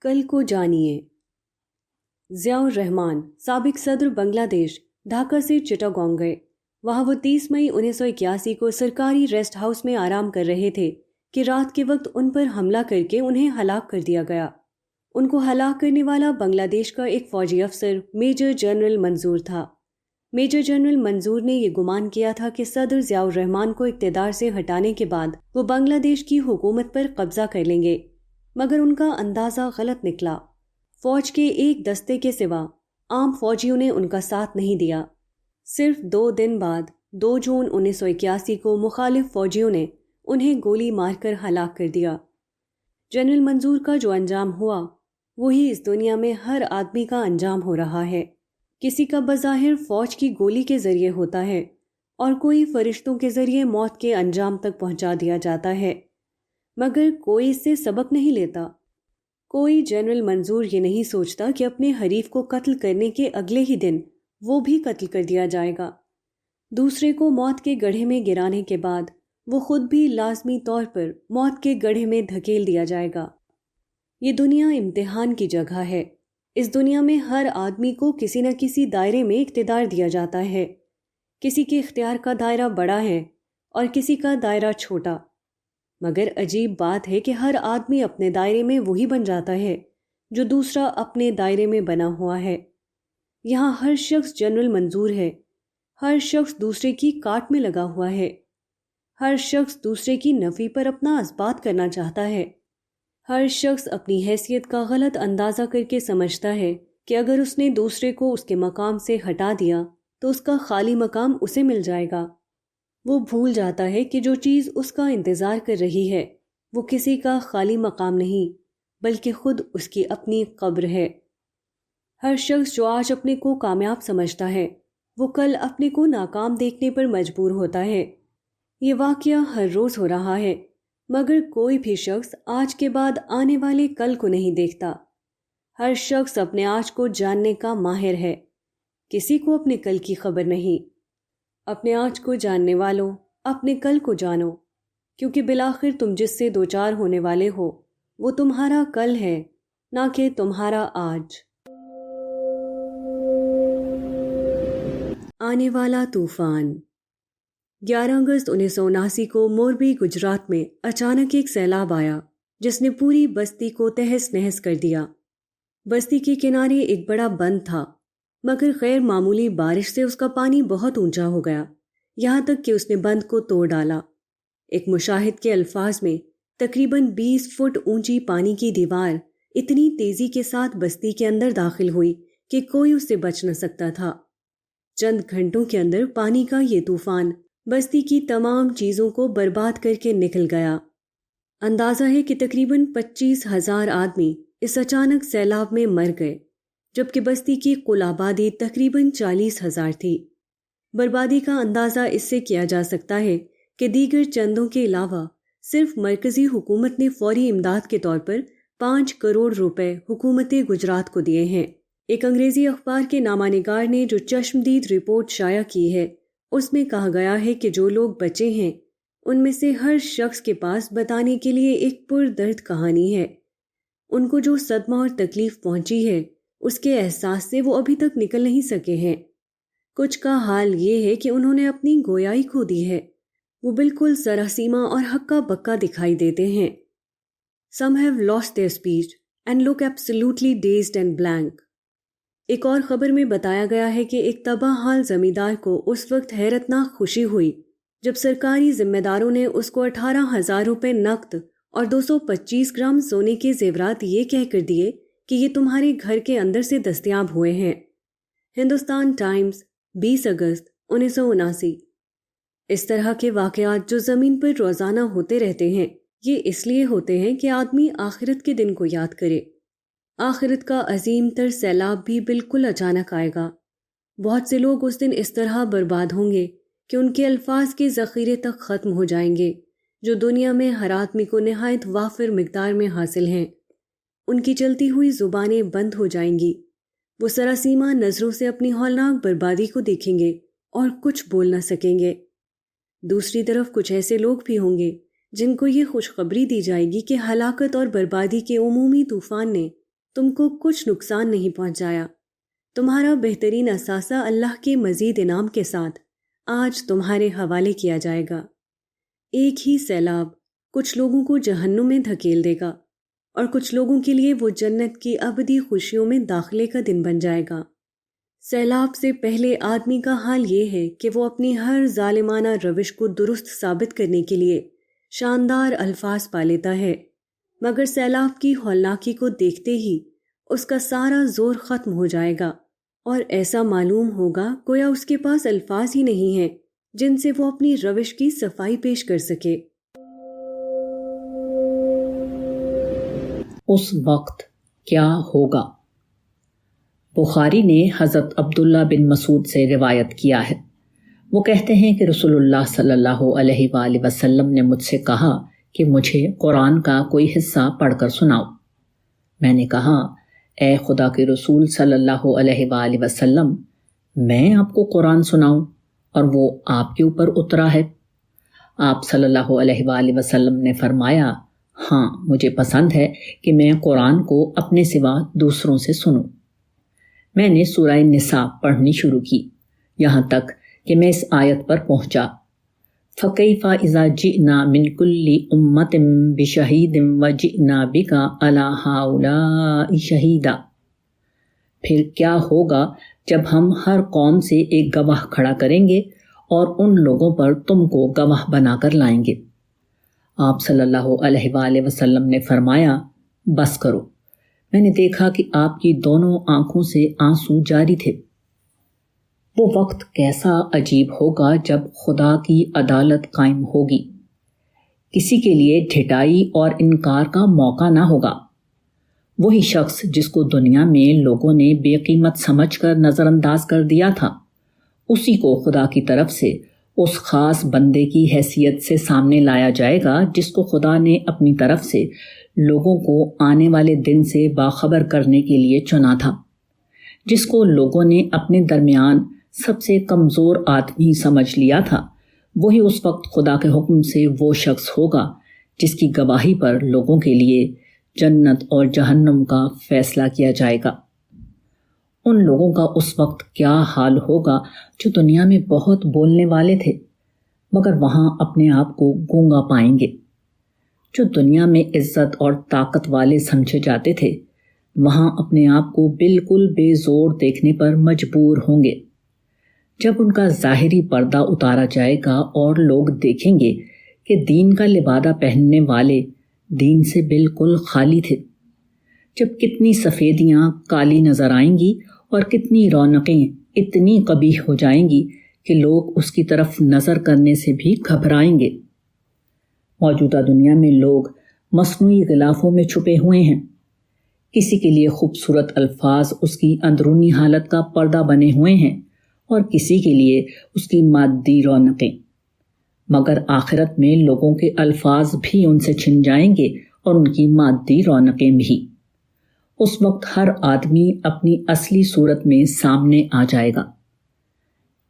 کل کو جانیے۔ ضیاء الرحمان سابق صدر بنگلہ دیش ڈھاکہ سے چٹاگانگ گئے۔ وہاں وہ 30 مئی 1981 کو سرکاری ریسٹ ہاؤس میں آرام کر رہے تھے کہ رات کے وقت ان پر حملہ کر کے انہیں ہلاک کر دیا گیا۔ ان کو ہلاک کرنے والا بنگلہ دیش کا ایک فوجی افسر میجر جنرل منظور تھا۔ میجر جنرل منظور نے یہ گمان کیا تھا کہ صدر ضیاء الرحمان کو اقتدار سے ہٹانے کے بعد وہ بنگلہ دیش کی حکومت پر قبضہ کر لیں گے، مگر ان کا اندازہ غلط نکلا۔ فوج کے ایک دستے کے سوا عام فوجیوں نے ان کا ساتھ نہیں دیا۔ صرف 2 دن بعد 2 جون 1981 کو مخالف فوجیوں نے انہیں گولی مار کر ہلاک کر دیا۔ جنرل منظور کا جو انجام ہوا وہی اس دنیا میں ہر آدمی کا انجام ہو رہا ہے۔ کسی کا بظاہر فوج کی گولی کے ذریعے ہوتا ہے اور کوئی فرشتوں کے ذریعے موت کے انجام تک پہنچا دیا جاتا ہے، مگر کوئی اس سے سبق نہیں لیتا۔ کوئی جنرل منظور یہ نہیں سوچتا کہ اپنے حریف کو قتل کرنے کے اگلے ہی دن وہ بھی قتل کر دیا جائے گا۔ دوسرے کو موت کے گڑھے میں گرانے کے بعد وہ خود بھی لازمی طور پر موت کے گڑھے میں دھکیل دیا جائے گا۔ یہ دنیا امتحان کی جگہ ہے۔ اس دنیا میں ہر آدمی کو کسی نہ کسی دائرے میں اقتدار دیا جاتا ہے۔ کسی کے اختیار کا دائرہ بڑا ہے اور کسی کا دائرہ چھوٹا، مگر عجیب بات ہے کہ ہر آدمی اپنے دائرے میں وہی بن جاتا ہے جو دوسرا اپنے دائرے میں بنا ہوا ہے۔ یہاں ہر شخص جنرل منظور ہے، ہر شخص دوسرے کی کاٹ میں لگا ہوا ہے، ہر شخص دوسرے کی نفی پر اپنا اثبات کرنا چاہتا ہے، ہر شخص اپنی حیثیت کا غلط اندازہ کر کے سمجھتا ہے کہ اگر اس نے دوسرے کو اس کے مقام سے ہٹا دیا تو اس کا خالی مقام اسے مل جائے گا۔ وہ بھول جاتا ہے کہ جو چیز اس کا انتظار کر رہی ہے وہ کسی کا خالی مقام نہیں بلکہ خود اس کی اپنی قبر ہے۔ ہر شخص جو آج اپنے کو کامیاب سمجھتا ہے وہ کل اپنے کو ناکام دیکھنے پر مجبور ہوتا ہے۔ یہ واقعہ ہر روز ہو رہا ہے، مگر کوئی بھی شخص آج کے بعد آنے والے کل کو نہیں دیکھتا۔ ہر شخص اپنے آج کو جاننے کا ماہر ہے، کسی کو اپنے کل کی خبر نہیں۔ اپنے آج کو جاننے والوں اپنے کل کو جانو، کیونکہ بالآخر تم جس سے دوچار ہونے والے ہو وہ تمہارا کل ہے، نہ کہ تمہارا آج۔ آنے والا طوفان۔ 11 اگست 1979 کو موربی گجرات میں اچانک ایک سیلاب آیا جس نے پوری بستی کو تہس نہس کر دیا۔ بستی کے کنارے ایک بڑا بند تھا، مگر غیر معمولی بارش سے اس کا پانی بہت اونچا ہو گیا، یہاں تک کہ اس نے بند کو توڑ ڈالا۔ ایک مشاہد کے الفاظ میں تقریباً 20 فٹ اونچی پانی کی دیوار اتنی تیزی کے ساتھ بستی کے اندر داخل ہوئی کہ کوئی اس سے بچ نہ سکتا تھا۔ چند گھنٹوں کے اندر پانی کا یہ طوفان بستی کی تمام چیزوں کو برباد کر کے نکل گیا۔ اندازہ ہے کہ تقریباً 25,000 آدمی اس اچانک سیلاب میں مر گئے، جبکہ بستی کی کل آبادی تقریباً 40,000 تھی۔ بربادی کا اندازہ اس سے کیا جا سکتا ہے کہ دیگر چندوں کے علاوہ صرف مرکزی حکومت نے فوری امداد کے طور پر 5 کروڑ روپے حکومت گجرات کو دیے ہیں۔ ایک انگریزی اخبار کے نامہ نگار نے جو چشمدید رپورٹ شائع کی ہے اس میں کہا گیا ہے کہ جو لوگ بچے ہیں ان میں سے ہر شخص کے پاس بتانے کے لیے ایک پردرد کہانی ہے۔ ان کو جو صدمہ اور تکلیف پہنچی ہے اس کے احساس سے وہ ابھی تک نکل نہیں سکے ہیں۔ کچھ کا حال یہ ہے کہ انہوں نے اپنی گویائی کھو دی ہے، وہ بالکل سراسیمہ اور ہکا بکا دکھائی دیتے ہیں۔ Some have lost their speech and look absolutely dazed and blank۔ ایک اور خبر میں بتایا گیا ہے کہ ایک تباہ حال زمیندار کو اس وقت حیرتناک خوشی ہوئی جب سرکاری ذمہ داروں نے اس کو 18,000 روپے نقد اور 225 گرام سونے کے زیورات یہ کہہ کر دیے کہ یہ تمہارے گھر کے اندر سے دستیاب ہوئے ہیں۔ ہندوستان ٹائمز 20 اگست 1979۔ اس طرح کے واقعات جو زمین پر روزانہ ہوتے رہتے ہیں یہ اس لیے ہوتے ہیں کہ آدمی آخرت کے دن کو یاد کرے۔ آخرت کا عظیم تر سیلاب بھی بالکل اچانک آئے گا۔ بہت سے لوگ اس دن اس طرح برباد ہوں گے کہ ان کے الفاظ کے ذخیرے تک ختم ہو جائیں گے جو دنیا میں ہر آدمی کو نہایت وافر مقدار میں حاصل ہیں۔ ان کی چلتی ہوئی زبانیں بند ہو جائیں گی، وہ سراسیمہ نظروں سے اپنی ہولناک بربادی کو دیکھیں گے اور کچھ بول نہ سکیں گے۔ دوسری طرف کچھ ایسے لوگ بھی ہوں گے جن کو یہ خوشخبری دی جائے گی کہ ہلاکت اور بربادی کے عمومی طوفان نے تم کو کچھ نقصان نہیں پہنچایا۔ تمہارا بہترین اثاثہ اللہ کے مزید انعام کے ساتھ آج تمہارے حوالے کیا جائے گا۔ ایک ہی سیلاب کچھ لوگوں کو جہنم میں دھکیل دے گا اور کچھ لوگوں کے لیے وہ جنت کی ابدی خوشیوں میں داخلے کا دن بن جائے گا۔ سیلاب سے پہلے آدمی کا حال یہ ہے کہ وہ اپنی ہر ظالمانہ روش کو درست ثابت کرنے کے لیے شاندار الفاظ پا لیتا ہے، مگر سیلاب کی ہولناکی کو دیکھتے ہی اس کا سارا زور ختم ہو جائے گا اور ایسا معلوم ہوگا گویا اس کے پاس الفاظ ہی نہیں ہیں جن سے وہ اپنی روش کی صفائی پیش کر سکے۔ اس وقت کیا ہوگا؟ بخاری نے حضرت عبداللہ بن مسعود سے روایت کیا ہے۔ وہ کہتے ہیں کہ رسول اللہ صلی اللہ علیہ وآلہ وسلم نے مجھ سے کہا کہ مجھے قرآن کا کوئی حصہ پڑھ کر سناؤ۔ میں نے کہا، اے خدا کے رسول صلی اللہ علیہ وآلہ وسلم، میں آپ کو قرآن سناؤں اور وہ آپ کے اوپر اترا ہے؟ آپ صلی اللہ علیہ وآلہ وسلم نے فرمایا، ہاں، مجھے پسند ہے کہ میں قرآن کو اپنے سوا دوسروں سے سنوں۔ میں نے سورہ نساء پڑھنی شروع کی یہاں تک کہ میں اس آیت پر پہنچا، فَكَيْفَ إِذَا جِئْنَا مِنْ كُلِّ أُمَّةٍ بِشَهِيدٍ وَجِئْنَا بِكَ عَلَى هَؤُلَاءِ شَهِيدًا۔ پھر کیا ہوگا جب ہم ہر قوم سے ایک گواہ کھڑا کریں گے اور ان لوگوں پر تم کو گواہ بنا کر لائیں گے۔ آپ صلی اللہ علیہ وآلہ وسلم نے فرمایا، بس کرو۔ میں نے دیکھا کہ آپ کی دونوں آنکھوں سے آنسو جاری تھے۔ وہ وقت کیسا عجیب ہوگا جب خدا کی عدالت قائم ہوگی۔ کسی کے لیے ڈھٹائی اور انکار کا موقع نہ ہوگا۔ وہی شخص جس کو دنیا میں لوگوں نے بے قیمت سمجھ کر نظر انداز کر دیا تھا، اسی کو خدا کی طرف سے اس خاص بندے کی حیثیت سے سامنے لایا جائے گا جس کو خدا نے اپنی طرف سے لوگوں کو آنے والے دن سے باخبر کرنے کے لیے چنا تھا، جس کو لوگوں نے اپنے درمیان سب سے کمزور آدمی سمجھ لیا تھا۔ وہی اس وقت خدا کے حکم سے وہ شخص ہوگا جس کی گواہی پر لوگوں کے لیے جنت اور جہنم کا فیصلہ کیا جائے گا۔ ان لوگوں کا اس وقت کیا حال ہوگا جو دنیا میں بہت بولنے والے تھے مگر وہاں اپنے آپ کو گونگا پائیں گے، جو دنیا میں عزت اور طاقت والے سمجھے جاتے تھے وہاں اپنے آپ کو بالکل بے زور دیکھنے پر مجبور ہوں گے۔ جب ان کا ظاہری پردہ اتارا جائے گا اور لوگ دیکھیں گے کہ دین کا لبادہ پہننے والے دین سے بالکل خالی تھے، جب کتنی سفیدیاں کالی نظر آئیں گی اور کتنی رونقیں اتنی قبیح ہو جائیں گی کہ لوگ اس کی طرف نظر کرنے سے بھی گھبرائیں گے۔ موجودہ دنیا میں لوگ مصنوعی غلافوں میں چھپے ہوئے ہیں۔ کسی کے لیے خوبصورت الفاظ اس کی اندرونی حالت کا پردہ بنے ہوئے ہیں اور کسی کے لیے اس کی مادی رونقیں، مگر آخرت میں لوگوں کے الفاظ بھی ان سے چھن جائیں گے اور ان کی مادی رونقیں بھی۔ اس وقت ہر آدمی اپنی اصلی صورت میں سامنے آ جائے گا۔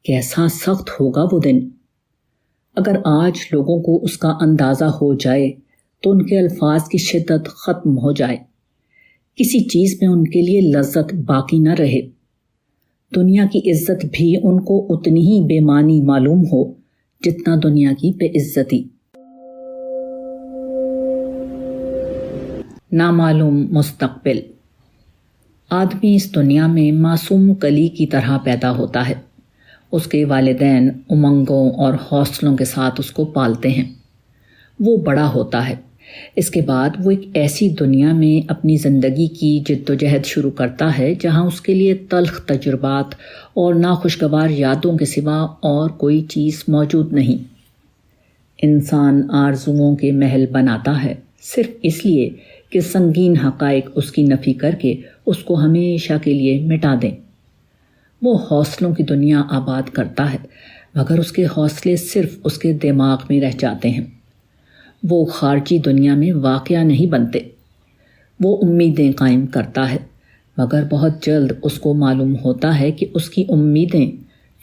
کیسا سخت ہوگا وہ دن! اگر آج لوگوں کو اس کا اندازہ ہو جائے تو ان کے الفاظ کی شدت ختم ہو جائے، کسی چیز میں ان کے لیے لذت باقی نہ رہے، دنیا کی عزت بھی ان کو اتنی ہی بے معنی معلوم ہو جتنا دنیا کی بے عزتی۔ نامعلوم مستقبل۔ آدمی اس دنیا میں معصوم کلی کی طرح پیدا ہوتا ہے۔ اس کے والدین امنگوں اور حوصلوں کے ساتھ اس کو پالتے ہیں۔ وہ بڑا ہوتا ہے، اس کے بعد وہ ایک ایسی دنیا میں اپنی زندگی کی جد و جہد شروع کرتا ہے جہاں اس کے لیے تلخ تجربات اور ناخوشگوار یادوں کے سوا اور کوئی چیز موجود نہیں۔ انسان آرزوؤں کے محل بناتا ہے صرف اس لیے کہ سنگین حقائق اس کی نفی کر کے اس کو ہمیشہ کے لیے مٹا دیں۔ وہ حوصلوں کی دنیا آباد کرتا ہے مگر اس کے حوصلے صرف اس کے دماغ میں رہ جاتے ہیں۔ وہ خارجی دنیا میں واقعہ نہیں بنتے۔ وہ امیدیں قائم کرتا ہے مگر بہت جلد اس کو معلوم ہوتا ہے کہ اس کی امیدیں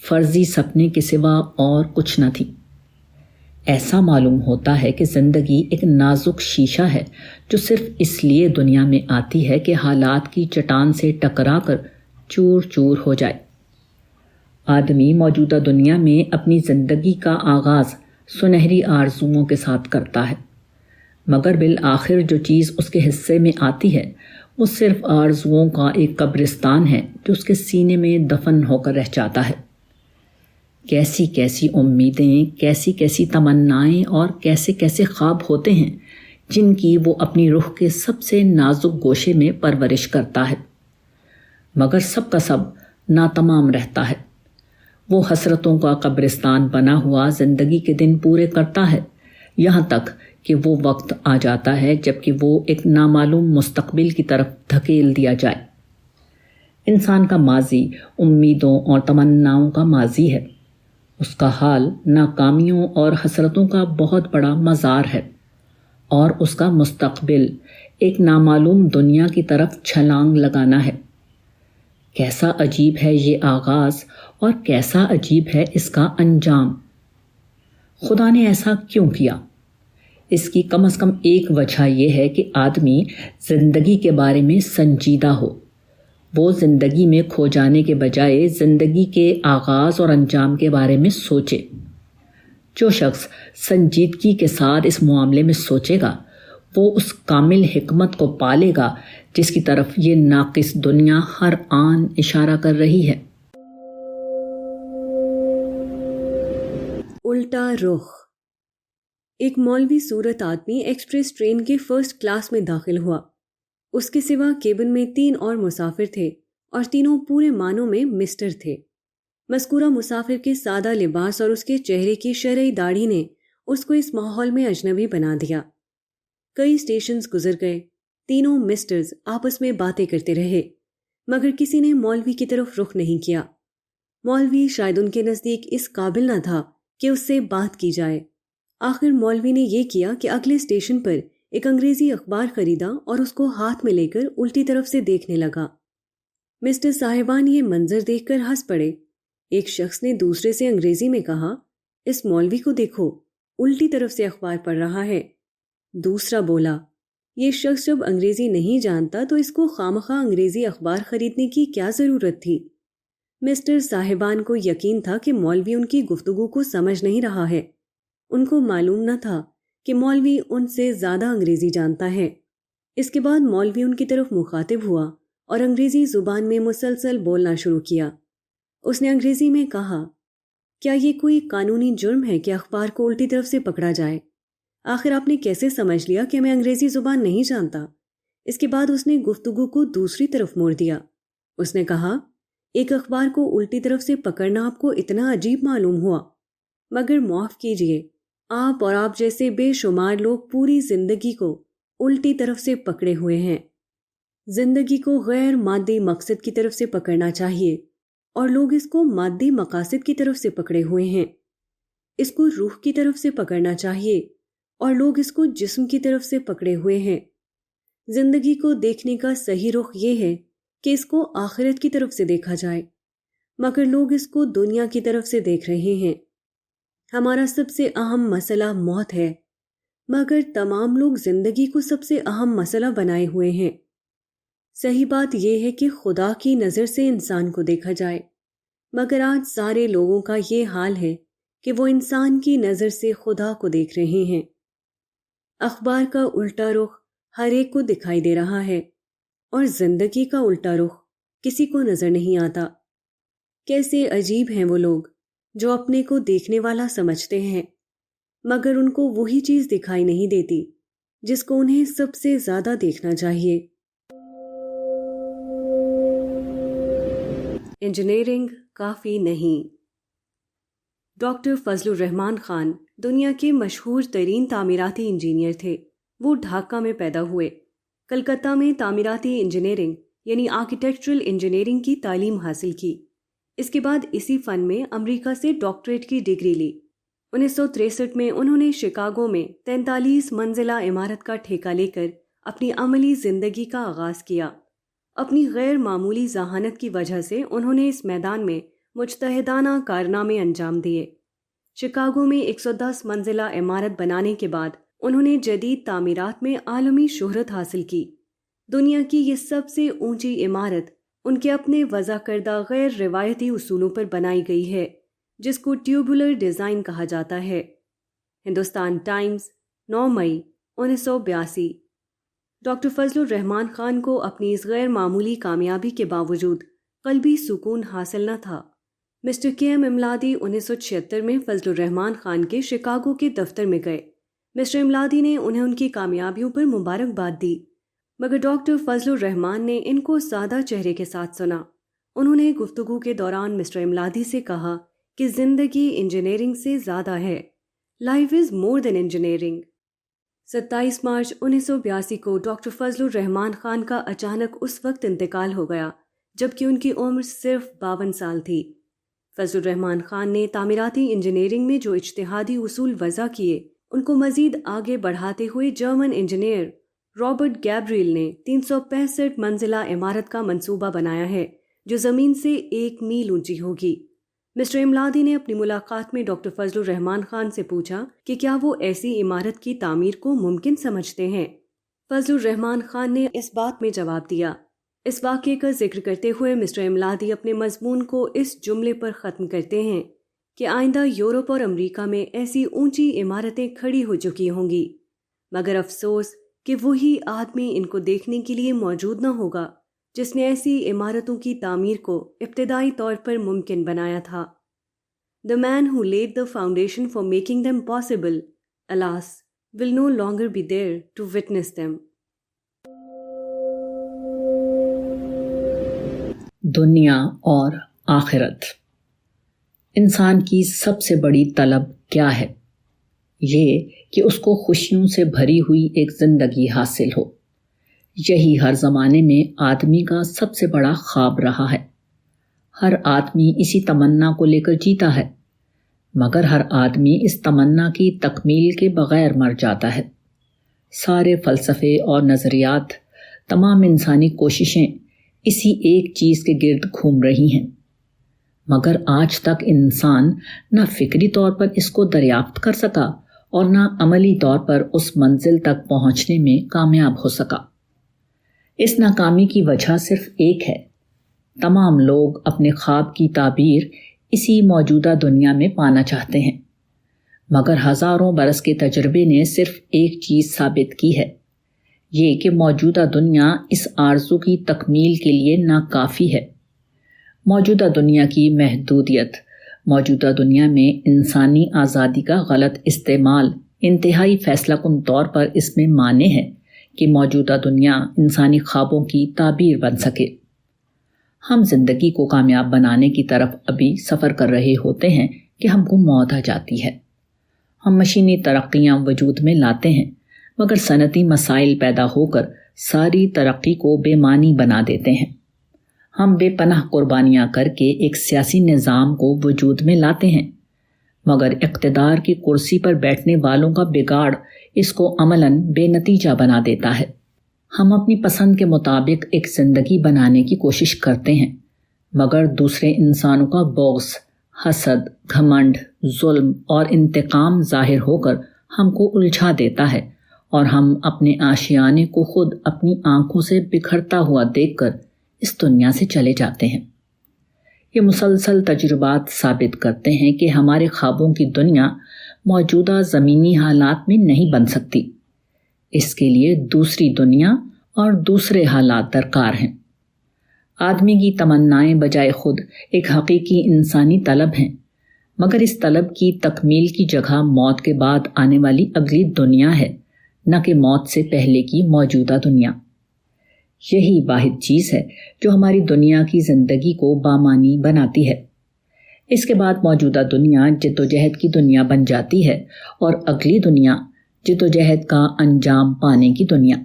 فرضی سپنے کے سوا اور کچھ نہ تھیں۔ ایسا معلوم ہوتا ہے کہ زندگی ایک نازک شیشہ ہے جو صرف اس لیے دنیا میں آتی ہے کہ حالات کی چٹان سے ٹکرا کر چور چور ہو جائے۔ آدمی موجودہ دنیا میں اپنی زندگی کا آغاز سنہری آرزوؤں کے ساتھ کرتا ہے، مگر بالآخر جو چیز اس کے حصے میں آتی ہے وہ صرف آرزوؤں کا ایک قبرستان ہے جو اس کے سینے میں دفن ہو کر رہ جاتا ہے۔ کیسی کیسی امیدیں، کیسی کیسی تمنائیں اور کیسے کیسے خواب ہوتے ہیں جن کی وہ اپنی روح کے سب سے نازک گوشے میں پرورش کرتا ہے، مگر سب کا سب ناتمام رہتا ہے۔ وہ حسرتوں کا قبرستان بنا ہوا زندگی کے دن پورے کرتا ہے، یہاں تک کہ وہ وقت آ جاتا ہے جب کہ وہ ایک نامعلوم مستقبل کی طرف دھکیل دیا جائے۔ انسان کا ماضی امیدوں اور تمناؤں کا ماضی ہے، اس کا حال ناکامیوں اور حسرتوں کا بہت بڑا مزار ہے، اور اس کا مستقبل ایک نامعلوم دنیا کی طرف چھلانگ لگانا ہے۔ کیسا عجیب ہے یہ آغاز اور کیسا عجیب ہے اس کا انجام۔ خدا نے ایسا کیوں کیا؟ اس کی کم از کم ایک وجہ یہ ہے کہ آدمی زندگی کے بارے میں سنجیدہ ہو۔ وہ زندگی میں کھو جانے کے بجائے زندگی کے آغاز اور انجام کے بارے میں سوچے۔ جو شخص سنجیدگی کے ساتھ اس معاملے میں سوچے گا وہ اس کامل حکمت کو پالے گا جس کی طرف یہ ناقص دنیا ہر آن اشارہ کر رہی ہے۔ الٹا رخ۔ ایک مولوی صورت آدمی ایکسپریس ٹرین کے فرسٹ کلاس میں داخل ہوا۔ اس کے سوا کیبن میں 3 اور مسافر تھے اور تینوں پورے معنوں میں مسٹر تھے۔ مذکورہ مسافر کے سادہ لباس اور اس کے چہرے کی شرعی داڑھی نے اس کو اس ماحول میں اجنبی بنا دیا۔ کئی اسٹیشنز گزر گئے، تینوں مسٹرز آپس میں باتیں کرتے رہے، مگر کسی نے مولوی کی طرف رخ نہیں کیا۔ مولوی شاید ان کے نزدیک اس قابل نہ تھا کہ اس سے بات کی جائے۔ آخر مولوی نے یہ کیا کہ اگلے اسٹیشن پر ایک انگریزی اخبار خریدا اور اس کو ہاتھ میں لے کر الٹی طرف سے دیکھنے لگا۔ مسٹر صاحبان یہ منظر دیکھ کر ہنس پڑے۔ ایک شخص نے دوسرے سے انگریزی میں کہا، اس مولوی کو دیکھو، الٹی طرف سے اخبار پڑھ رہا ہے۔ دوسرا بولا، یہ شخص جب انگریزی نہیں جانتا تو اس کو خامخواہ انگریزی اخبار خریدنے کی کیا ضرورت تھی؟ مسٹر صاحبان کو یقین تھا کہ مولوی ان کی گفتگو کو سمجھ نہیں رہا ہے۔ ان کو معلوم نہ تھا کہ مولوی ان سے زیادہ انگریزی جانتا ہے۔ اس کے بعد مولوی ان کی طرف مخاطب ہوا اور انگریزی زبان میں مسلسل بولنا شروع کیا۔ اس نے انگریزی میں کہا، کیا یہ کوئی قانونی جرم ہے کہ اخبار کو الٹی طرف سے پکڑا جائے؟ آخر آپ نے کیسے سمجھ لیا کہ میں انگریزی زبان نہیں جانتا؟ اس کے بعد اس نے گفتگو کو دوسری طرف موڑ دیا۔ اس نے کہا، ایک اخبار کو الٹی طرف سے پکڑنا آپ کو اتنا عجیب معلوم ہوا، مگر معاف کیجئے، آپ اور آپ جیسے بے شمار لوگ پوری زندگی کو الٹی طرف سے پکڑے ہوئے ہیں۔ زندگی کو غیر مادی مقصد کی طرف سے پکڑنا چاہیے اور لوگ اس کو مادی مقاصد کی طرف سے پکڑے ہوئے ہیں۔ اس کو روح کی طرف سے پکڑنا چاہیے اور لوگ اس کو جسم کی طرف سے پکڑے ہوئے ہیں۔ زندگی کو دیکھنے کا صحیح رخ یہ ہے کہ اس کو آخرت کی طرف سے دیکھا جائے، مگر لوگ اس کو دنیا کی طرف سے دیکھ رہے ہیں۔ ہمارا سب سے اہم مسئلہ موت ہے، مگر تمام لوگ زندگی کو سب سے اہم مسئلہ بنائے ہوئے ہیں۔ صحیح بات یہ ہے کہ خدا کی نظر سے انسان کو دیکھا جائے، مگر آج سارے لوگوں کا یہ حال ہے کہ وہ انسان کی نظر سے خدا کو دیکھ رہے ہیں۔ اخبار کا الٹا رخ ہر ایک کو دکھائی دے رہا ہے اور زندگی کا الٹا رخ کسی کو نظر نہیں آتا۔ کیسے عجیب ہیں وہ لوگ جو اپنے کو دیکھنے والا سمجھتے ہیں، مگر ان کو وہی چیز دکھائی نہیں دیتی جس کو انہیں سب سے زیادہ دیکھنا چاہیے۔ انجینئرنگ کافی نہیں۔ ڈاکٹر فضل الرحمان خان دنیا کے مشہور ترین تعمیراتی انجینئر تھے۔ وہ ڈھاکہ میں پیدا ہوئے۔ کلکتہ میں تعمیراتی انجینئرنگ یعنی آرکیٹیکچرل انجینئرنگ کی تعلیم حاصل کی۔ اس کے بعد اسی فن میں امریکہ سے ڈاکٹریٹ کی ڈگری لی۔ 1963 میں انہوں نے شکاگو میں 43 منزلہ عمارت کا ٹھیکہ لے کر اپنی عملی زندگی کا آغاز کیا۔ اپنی غیر معمولی ذہانت کی وجہ سے انہوں نے اس میدان میں مجتہدانہ کارنامے انجام دیے۔ شکاگو میں 110 منزلہ عمارت بنانے کے بعد انہوں نے جدید تعمیرات میں عالمی شہرت حاصل کی۔ دنیا کی یہ سب سے اونچی عمارت ان کے اپنے وضع کردہ غیر روایتی اصولوں پر بنائی گئی ہے، جس کو ٹیوبولر ڈیزائن کہا جاتا ہے۔ ہندوستان ٹائمز، 9 مئی 1982۔ ڈاکٹر فضل الرحمان خان کو اپنی اس غیر معمولی کامیابی کے باوجود قلبی سکون حاصل نہ تھا۔ مسٹر کے ایم املادی 1976 میں فضل الرحمان خان کے شکاگو کے دفتر میں گئے۔ مسٹر املادی نے انہیں ان کی کامیابیوں پر مبارکباد دی، مگر ڈاکٹر فضل الرحمان نے ان کو سادہ چہرے کے ساتھ سنا۔ انہوں نے گفتگو کے دوران مسٹر املادی سے کہا کہ زندگی انجینئرنگ سے زیادہ ہے، life is more than engineering. 27 مارچ 1982 کو ڈاکٹر فضل الرحمان خان کا اچانک اس وقت انتقال ہو گیا جبکہ ان کی عمر صرف 52 سال تھی۔ فضل الرحمان خان نے تعمیراتی انجینئرنگ میں جو اجتہادی اصول وضع کیے ان کو مزید آگے بڑھاتے ہوئے جرمن انجینئر رابرٹ گیبریل نے 365 منزلہ عمارت کا منصوبہ بنایا ہے جو زمین سے 1 میل اونچی ہوگی۔ مسٹر املادی نے اپنی ملاقات میں ڈاکٹر فضل الرحمان خان سے پوچھا کہ کیا وہ ایسی عمارت کی تعمیر کو ممکن سمجھتے ہیں۔ فضل الرحمان خان نے اس بات میں جواب دیا۔ اس واقعے کا ذکر کرتے ہوئے مسٹر املادی اپنے مضمون کو اس جملے پر ختم کرتے ہیں کہ آئندہ یورپ اور امریکہ میں ایسی اونچی عمارتیں کھڑی ہو چکی ہوں گی، مگر افسوس کہ وہی آدمی ان کو دیکھنے کے لیے موجود نہ ہوگا جس نے ایسی عمارتوں کی تعمیر کو ابتدائی طور پر ممکن بنایا تھا۔ The man who laid the foundation for making them possible, alas, will no longer be there to witness them. دنیا اور آخرت۔ انسان کی سب سے بڑی طلب کیا ہے؟ یہ کہ اس کو خوشیوں سے بھری ہوئی ایک زندگی حاصل ہو۔ یہی ہر زمانے میں آدمی کا سب سے بڑا خواب رہا ہے۔ ہر آدمی اسی تمنا کو لے کر جیتا ہے، مگر ہر آدمی اس تمنا کی تکمیل کے بغیر مر جاتا ہے۔ سارے فلسفے اور نظریات، تمام انسانی کوششیں اسی ایک چیز کے گرد گھوم رہی ہیں، مگر آج تک انسان نہ فکری طور پر اس کو دریافت کر سکا اور نہ عملی طور پر اس منزل تک پہنچنے میں کامیاب ہو سکا۔ اس ناکامی کی وجہ صرف ایک ہے، تمام لوگ اپنے خواب کی تعبیر اسی موجودہ دنیا میں پانا چاہتے ہیں، مگر ہزاروں برس کے تجربے نے صرف ایک چیز ثابت کی ہے، یہ کہ موجودہ دنیا اس آرزو کی تکمیل کے لیے ناکافی ہے۔ موجودہ دنیا کی محدودیت، موجودہ دنیا میں انسانی آزادی کا غلط استعمال انتہائی فیصلہ کن طور پر اس میں مانع ہے کہ موجودہ دنیا انسانی خوابوں کی تعبیر بن سکے۔ ہم زندگی کو کامیاب بنانے کی طرف ابھی سفر کر رہے ہوتے ہیں کہ ہم کو موت آ جاتی ہے۔ ہم مشینی ترقیاں وجود میں لاتے ہیں، مگر صنعتی مسائل پیدا ہو کر ساری ترقی کو بے معنی بنا دیتے ہیں۔ ہم بے پناہ قربانیاں کر کے ایک سیاسی نظام کو وجود میں لاتے ہیں، مگر اقتدار کی کرسی پر بیٹھنے والوں کا بگاڑ اس کو عملاً بے نتیجہ بنا دیتا ہے۔ ہم اپنی پسند کے مطابق ایک زندگی بنانے کی کوشش کرتے ہیں، مگر دوسرے انسانوں کا بغض، حسد، گھمنڈ، ظلم اور انتقام ظاہر ہو کر ہم کو الجھا دیتا ہے، اور ہم اپنے آشیانے کو خود اپنی آنکھوں سے بکھرتا ہوا دیکھ کر اس دنیا سے چلے جاتے ہیں۔ یہ مسلسل تجربات ثابت کرتے ہیں کہ ہمارے خوابوں کی دنیا موجودہ زمینی حالات میں نہیں بن سکتی۔ اس کے لیے دوسری دنیا اور دوسرے حالات درکار ہیں۔ آدمی کی تمنائیں بجائے خود ایک حقیقی انسانی طلب ہیں، مگر اس طلب کی تکمیل کی جگہ موت کے بعد آنے والی اگلی دنیا ہے، نہ کہ موت سے پہلے کی موجودہ دنیا۔ یہی واحد چیز ہے جو ہماری دنیا کی زندگی کو بامانی بناتی ہے۔ اس کے بعد موجودہ دنیا جدوجہد کی دنیا بن جاتی ہے، اور اگلی دنیا جدوجہد کا انجام پانے کی دنیا۔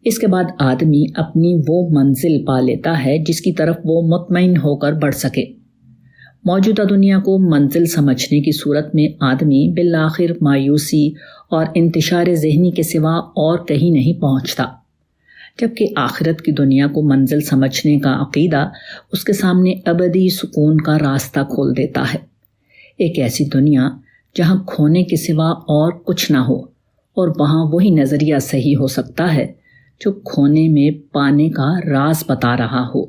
اس کے بعد آدمی اپنی وہ منزل پا لیتا ہے جس کی طرف وہ مطمئن ہو کر بڑھ سکے۔ موجودہ دنیا کو منزل سمجھنے کی صورت میں آدمی بالآخر مایوسی اور انتشار ذہنی کے سوا اور کہیں نہیں پہنچتا، جبکہ آخرت کی دنیا کو منزل سمجھنے کا عقیدہ اس کے سامنے ابدی سکون کا راستہ کھول دیتا ہے۔ ایک ایسی دنیا جہاں کھونے کے سوا اور کچھ نہ ہو، اور وہاں وہی نظریہ صحیح ہو سکتا ہے جو کھونے میں پانے کا راز بتا رہا ہو۔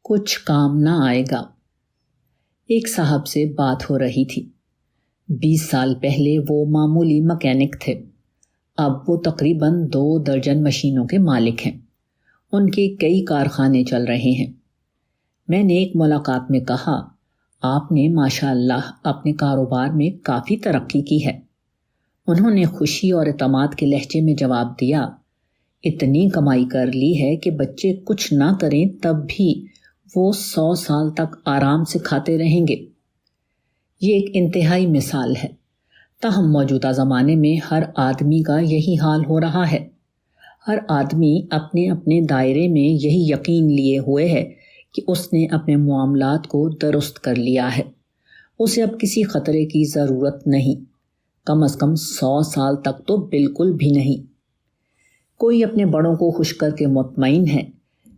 کچھ کام نہ آئے گا۔ ایک صاحب سے بات ہو رہی تھی۔ 20 سال پہلے وہ معمولی مکینک تھے، اب وہ تقریباً 2 درجن مشینوں کے مالک ہیں۔ ان کے کئی کارخانے چل رہے ہیں۔ میں نے ایک ملاقات میں کہا، آپ نے ماشاء اللہ اپنے کاروبار میں کافی ترقی کی ہے۔ انہوں نے خوشی اور اعتماد کے لہجے میں جواب دیا، اتنی کمائی کر لی ہے کہ بچے کچھ نہ کریں تب بھی وہ 100 سال تک آرام سے کھاتے رہیں گے۔ یہ ایک انتہائی مثال ہے۔ تاہم موجودہ زمانے میں ہر آدمی کا یہی حال ہو رہا ہے۔ ہر آدمی اپنے اپنے دائرے میں یہی یقین لیے ہوئے ہے کہ اس نے اپنے معاملات کو درست کر لیا ہے۔ اسے اب کسی خطرے کی ضرورت نہیں، کم از کم 100 سال تک تو بالکل بھی نہیں۔ کوئی اپنے بڑوں کو خوش کر کے مطمئن ہے،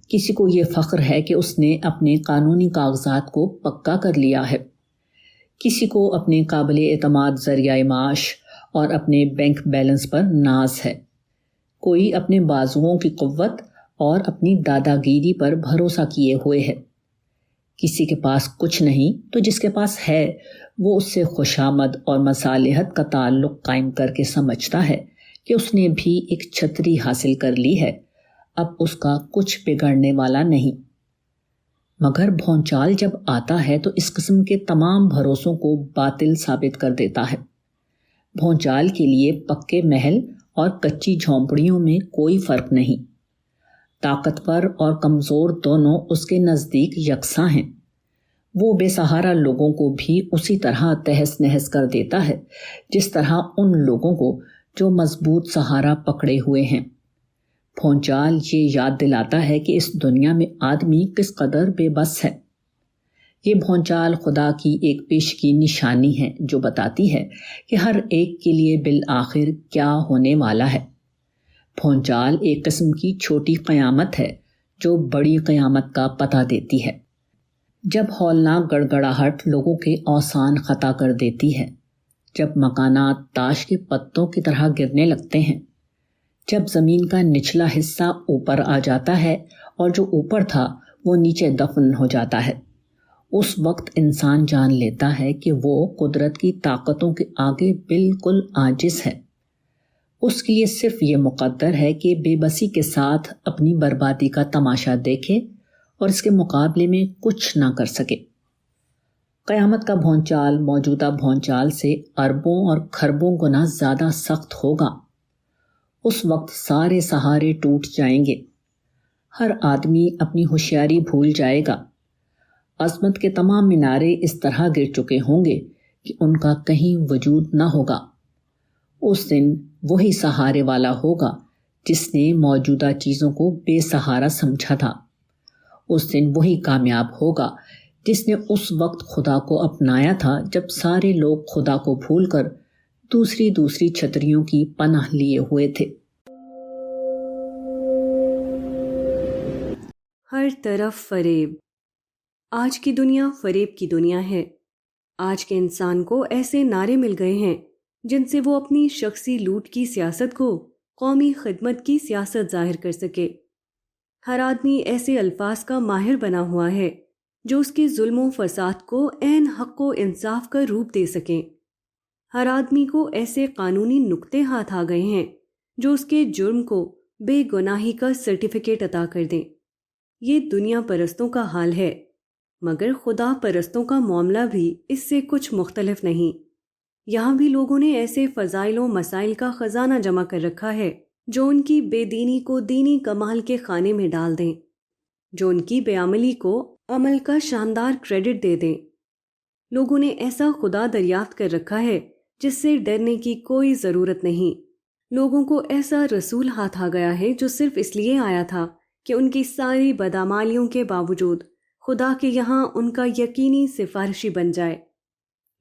کسی کو یہ فخر ہے کہ اس نے اپنے قانونی کاغذات کو پکا کر لیا ہے، کسی کو اپنے قابل اعتماد ذریعہ معاش اور اپنے بینک بیلنس پر ناز ہے، کوئی اپنے بازوؤں کی قوت اور اپنی دادا گیری پر بھروسہ کیے ہوئے ہے۔ کسی کے پاس کچھ نہیں تو جس کے پاس ہے وہ اس سے خوشامد اور مصالحت کا تعلق قائم کر کے سمجھتا ہے کہ اس نے بھی ایک چھتری حاصل کر لی ہے، اب اس کا کچھ بگڑنے والا نہیں۔ مگر بھونچال جب آتا ہے تو اس قسم کے تمام بھروسوں کو باطل ثابت کر دیتا ہے۔ بھونچال کے لیے پکے محل اور کچی جھونپڑیوں میں کوئی فرق نہیں۔ طاقتور اور کمزور دونوں اس کے نزدیک یکساں ہیں۔ وہ بے سہارا لوگوں کو بھی اسی طرح تہس نہس کر دیتا ہے جس طرح ان لوگوں کو جو مضبوط سہارا پکڑے ہوئے ہیں۔ بھونچال یہ یاد دلاتا ہے کہ اس دنیا میں آدمی کس قدر بے بس ہے۔ یہ بھونچال خدا کی ایک پیشگی نشانی ہے جو بتاتی ہے کہ ہر ایک کے لیے بالآخر کیا ہونے والا ہے۔ بھونچال ایک قسم کی چھوٹی قیامت ہے جو بڑی قیامت کا پتہ دیتی ہے۔ جب ہولناک گڑگڑاہٹ لوگوں کے اوسان خطا کر دیتی ہے، جب مکانات تاش کے پتوں کی طرح گرنے لگتے ہیں، جب زمین کا نچلا حصہ اوپر آ جاتا ہے اور جو اوپر تھا وہ نیچے دفن ہو جاتا ہے، اس وقت انسان جان لیتا ہے کہ وہ قدرت کی طاقتوں کے آگے بالکل عاجز ہے۔ اس کی صرف یہ مقدر ہے کہ بے بسی کے ساتھ اپنی بربادی کا تماشا دیکھے اور اس کے مقابلے میں کچھ نہ کر سکے۔ قیامت کا بھونچال موجودہ بھونچال سے اربوں اور کھربوں گنا زیادہ سخت ہوگا۔ اس وقت سارے سہارے ٹوٹ جائیں گے، ہر آدمی اپنی ہوشیاری بھول جائے گا، عظمت کے تمام مینارے اس طرح گر چکے ہوں گے کہ ان کا کہیں وجود نہ ہوگا۔ اس دن وہی سہارے والا ہوگا جس نے موجودہ چیزوں کو بے سہارا سمجھا تھا۔ اس دن وہی کامیاب ہوگا جس نے اس وقت خدا کو اپنایا تھا جب سارے لوگ خدا کو بھول کر دوسری چھتریوں کی پناہ لیے ہوئے تھے۔ ہر طرف فریب۔ آج کی دنیا فریب کی دنیا ہے۔ آج کے انسان کو ایسے نعرے مل گئے ہیں جن سے وہ اپنی شخصی لوٹ کی سیاست کو قومی خدمت کی سیاست ظاہر کر سکے۔ ہر آدمی ایسے الفاظ کا ماہر بنا ہوا ہے جو اس کے ظلم و فساد کو عین حق و انصاف کا روپ دے سکیں۔ ہر آدمی کو ایسے قانونی نقطے ہاتھ آ گئے ہیں جو اس کے جرم کو بے گناہی کا سرٹیفکیٹ عطا کر دیں۔ یہ دنیا پرستوں کا حال ہے، مگر خدا پرستوں کا معاملہ بھی اس سے کچھ مختلف نہیں۔ یہاں بھی لوگوں نے ایسے فضائل و مسائل کا خزانہ جمع کر رکھا ہے جو ان کی بے دینی کو دینی کمال کے خانے میں ڈال دیں، جو ان کی بے عملی کو عمل کا شاندار کریڈٹ دے دیں۔ لوگوں نے ایسا خدا دریافت کر رکھا ہے جس سے ڈرنے کی کوئی ضرورت نہیں۔ لوگوں کو ایسا رسول ہاتھ آ گیا ہے جو صرف اس لیے آیا تھا کہ ان کی ساری بدعمالیوں کے باوجود خدا کے یہاں ان کا یقینی سفارشی بن جائے۔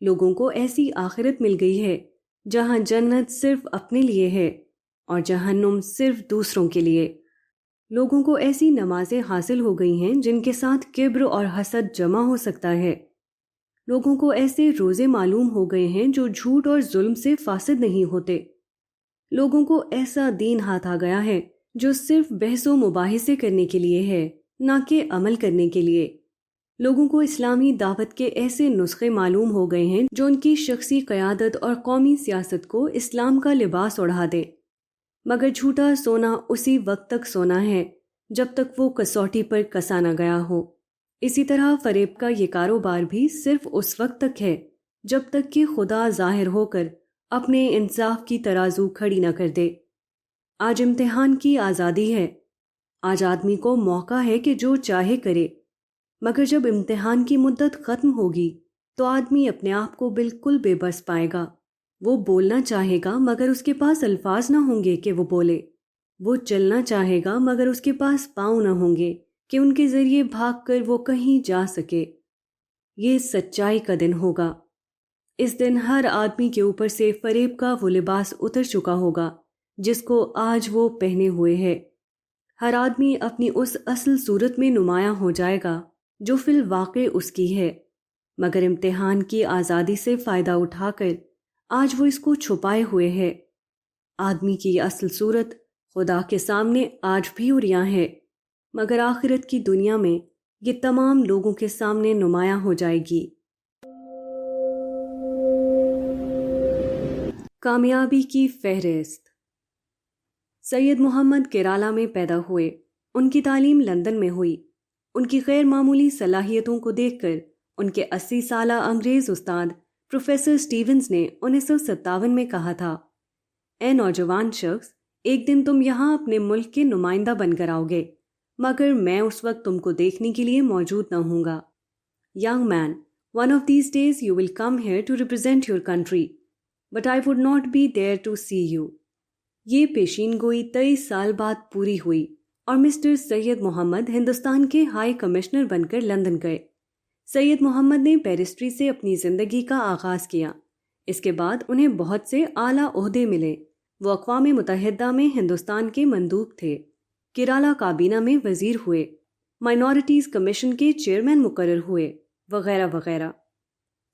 لوگوں کو ایسی آخرت مل گئی ہے جہاں جنت صرف اپنے لیے ہے اور جہنم صرف دوسروں کے لیے۔ لوگوں کو ایسی نمازیں حاصل ہو گئی ہیں جن کے ساتھ کبر اور حسد جمع ہو سکتا ہے، لوگوں کو ایسے روزے معلوم ہو گئے ہیں جو جھوٹ اور ظلم سے فاسد نہیں ہوتے۔ لوگوں کو ایسا دین ہاتھ آ گیا ہے جو صرف بحث و مباحثے کرنے کے لیے ہے، نہ کہ عمل کرنے کے لیے۔ لوگوں کو اسلامی دعوت کے ایسے نسخے معلوم ہو گئے ہیں جو ان کی شخصی قیادت اور قومی سیاست کو اسلام کا لباس اوڑھا دے، مگر جھوٹا سونا اسی وقت تک سونا ہے جب تک وہ کسوٹی پر کسا نہ گیا ہو۔ اسی طرح فریب کا یہ کاروبار بھی صرف اس وقت تک ہے جب تک کہ خدا ظاہر ہو کر اپنے انصاف کی ترازو کھڑی نہ کر دے۔ آج امتحان کی آزادی ہے، آج آدمی کو موقع ہے کہ جو چاہے کرے، مگر جب امتحان کی مدت ختم ہوگی تو آدمی اپنے آپ کو بالکل بے بس پائے گا۔ وہ بولنا چاہے گا مگر اس کے پاس الفاظ نہ ہوں گے کہ وہ بولے، وہ چلنا چاہے گا مگر اس کے پاس پاؤں نہ ہوں گے کہ ان کے ذریعے بھاگ کر وہ کہیں جا سکے۔ یہ سچائی کا دن ہوگا۔ اس دن ہر آدمی کے اوپر سے فریب کا وہ لباس اتر چکا ہوگا جس کو آج وہ پہنے ہوئے ہے۔ ہر آدمی اپنی اس اصل صورت میں نمایاں ہو جائے گا جو فی الواقع اس کی ہے، مگر امتحان کی آزادی سے فائدہ اٹھا کر آج وہ اس کو چھپائے ہوئے ہے۔ آدمی کی اصل صورت خدا کے سامنے آج بھی عریاں ہے، مگر آخرت کی دنیا میں یہ تمام لوگوں کے سامنے نمایاں ہو جائے گی۔ کامیابی کی فہرست۔ سید محمد کیرالہ میں پیدا ہوئے، ان کی تعلیم لندن میں ہوئی۔ ان کی غیر معمولی صلاحیتوں کو دیکھ کر ان کے 80 سالہ انگریز استاد پروفیسر سٹیونز نے 1957 میں کہا تھا، اے نوجوان شخص، ایک دن تم یہاں اپنے ملک کے نمائندہ بن کر آؤ گے، مگر میں اس وقت تم کو دیکھنے کے لیے موجود نہ ہوں گا۔ Young man, one of these days you will come here to represent your country, but I would not be there to see you۔ یہ پیشین گوئی 23 سال بعد پوری ہوئی اور مسٹر سید محمد ہندوستان کے ہائی کمشنر بن کر لندن گئے۔ سید محمد نے بیرسٹری سے اپنی زندگی کا آغاز کیا۔ اس کے بعد انہیں بہت سے اعلیٰ عہدے ملے۔ وہ اقوام متحدہ میں ہندوستان کے مندوب تھے، کیرالہ کابینہ میں وزیر ہوئے، مائنورٹیز کمیشن کے چیئرمین مقرر ہوئے، وغیرہ وغیرہ۔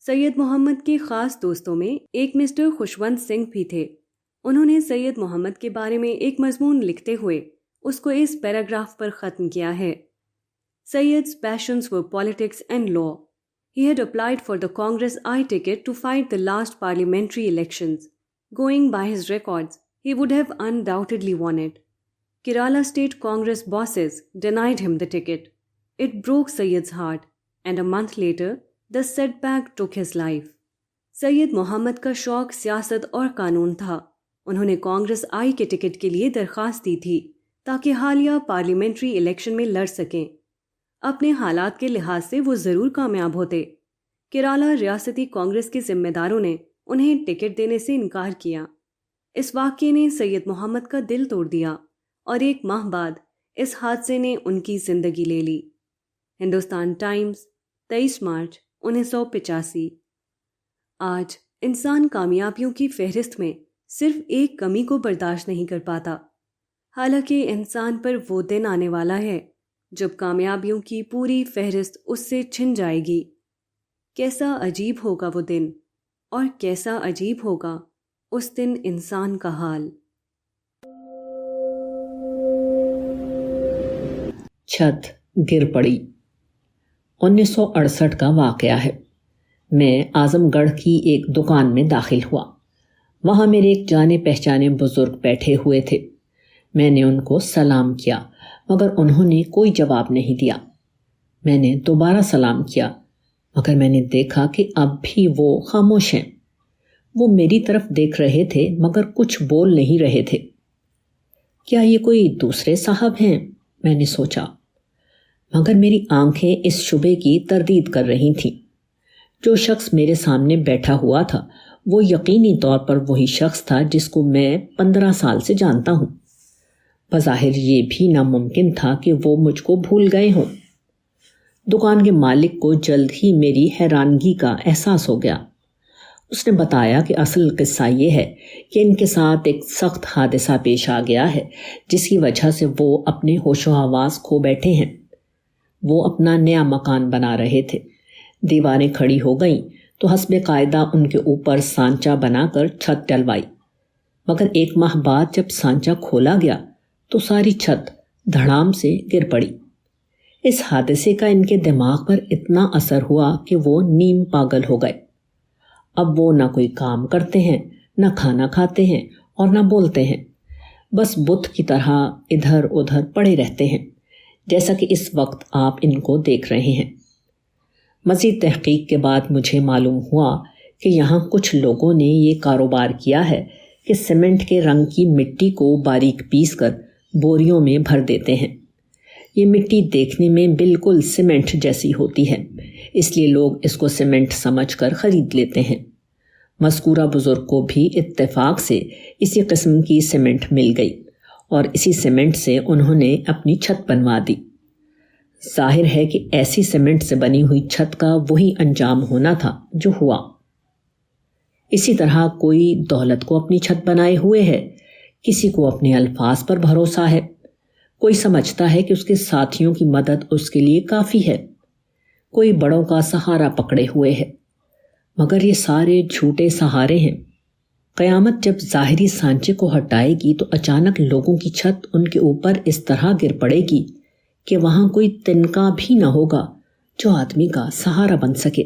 سید محمد کے خاص دوستوں میں ایک مسٹر خوشونت سنگھ بھی تھے۔ انہوں نے سید محمد کے بارے میں ایک مضمون لکھتے ہوئے اس کو اس پیراگراف پر ختم کیا ہے، Sayyid's passions were politics and law. He had applied for the Congress I ticket to fight the last parliamentary elections. Going by his records, he would have undoubtedly won it. Kerala State Congress bosses denied him the ticket. It broke Sayyid's heart, and a month later, the setback took his life. سید محمد کا شوق سیاست اور قانون تھا۔ انہوں نے کانگریس آئی کے ticket کے لیے درخواست دی تھی تاکہ حالیہ پارلیمنٹری الیکشن میں لڑ سکیں۔ اپنے حالات کے لحاظ سے وہ ضرور کامیاب ہوتے۔ کیرالہ ریاستی کانگریس کے ذمہ داروں نے انہیں ٹکٹ دینے سے انکار کیا۔ اس واقعے نے سید محمد کا دل توڑ دیا اور 1 ماہ بعد اس حادثے نے ان کی زندگی لے لی۔ ہندوستان ٹائمز، 23 مارچ 1985۔ آج انسان کامیابیوں کی فہرست میں صرف ایک کمی کو برداشت نہیں کر پاتا، حالانکہ انسان پر وہ دن آنے والا ہے جب کامیابیوں کی پوری فہرست اس سے چھن جائے گی۔ کیسا عجیب ہوگا وہ دن، اور کیسا عجیب ہوگا اس دن انسان کا حال۔ چھت گر پڑی۔ 1968 کا واقعہ ہے۔ میں اعظم گڑھ کی ایک دکان میں داخل ہوا۔ وہاں میرے ایک جانے پہچانے بزرگ بیٹھے ہوئے تھے۔ میں نے ان کو سلام کیا مگر انہوں نے کوئی جواب نہیں دیا۔ میں نے دوبارہ سلام کیا مگر میں نے دیکھا کہ اب بھی وہ خاموش ہیں۔ وہ میری طرف دیکھ رہے تھے مگر کچھ بول نہیں رہے تھے۔ کیا یہ کوئی دوسرے صاحب ہیں؟ میں نے سوچا، مگر میری آنکھیں اس شبے کی تردید کر رہی تھیں۔ جو شخص میرے سامنے بیٹھا ہوا تھا وہ یقینی طور پر وہی شخص تھا جس کو میں 15 سال سے جانتا ہوں۔ بظاہر یہ بھی ناممکن تھا کہ وہ مجھ کو بھول گئے ہوں۔ دکان کے مالک کو جلد ہی میری حیرانگی کا احساس ہو گیا۔ اس نے بتایا کہ اصل قصہ یہ ہے کہ ان کے ساتھ ایک سخت حادثہ پیش آ گیا ہے جس کی وجہ سے وہ اپنے ہوش و حواس کھو بیٹھے ہیں۔ وہ اپنا نیا مکان بنا رہے تھے دیواریں کھڑی ہو گئیں تو حسب قاعدہ ان کے اوپر سانچہ بنا کر چھت ڈلوائی، مگر 1 ماہ بعد جب سانچہ کھولا گیا تو ساری چھت دھڑام سے گر پڑی۔ اس حادثے کا ان کے دماغ پر اتنا اثر ہوا کہ وہ نیم پاگل ہو گئے۔ اب وہ نہ کوئی کام کرتے ہیں، نہ کھانا کھاتے ہیں اور نہ بولتے ہیں، بس بت کی طرح ادھر ادھر پڑے رہتے ہیں، جیسا کہ اس وقت آپ ان کو دیکھ رہے ہیں۔ مزید تحقیق کے بعد مجھے معلوم ہوا کہ یہاں کچھ لوگوں نے یہ کاروبار کیا ہے کہ سیمنٹ کے رنگ کی مٹی کو باریک پیس کر بوریوں میں بھر دیتے ہیں۔ یہ مٹی دیکھنے میں بالکل سیمنٹ جیسی ہوتی ہے، اس لیے لوگ اس کو سیمنٹ سمجھ کر خرید لیتے ہیں۔ مذکورہ بزرگ کو بھی اتفاق سے اسی قسم کی سیمنٹ مل گئی اور اسی سیمنٹ سے انہوں نے اپنی چھت بنوا دی۔ ظاہر ہے کہ ایسی سیمنٹ سے بنی ہوئی چھت کا وہی انجام ہونا تھا جو ہوا۔ اسی طرح کوئی دولت کو اپنی چھت بنائے ہوئے ہے، کسی کو اپنے الفاظ پر بھروسہ ہے، کوئی سمجھتا ہے کہ اس کے ساتھیوں کی مدد اس کے لیے کافی ہے، کوئی بڑوں کا سہارا پکڑے ہوئے ہے، مگر یہ سارے جھوٹے سہارے ہیں۔ قیامت جب ظاہری سانچے کو ہٹائے گی تو اچانک لوگوں کی چھت ان کے اوپر اس طرح گر پڑے گی کہ وہاں کوئی تنکا بھی نہ ہوگا جو آدمی کا سہارا بن سکے۔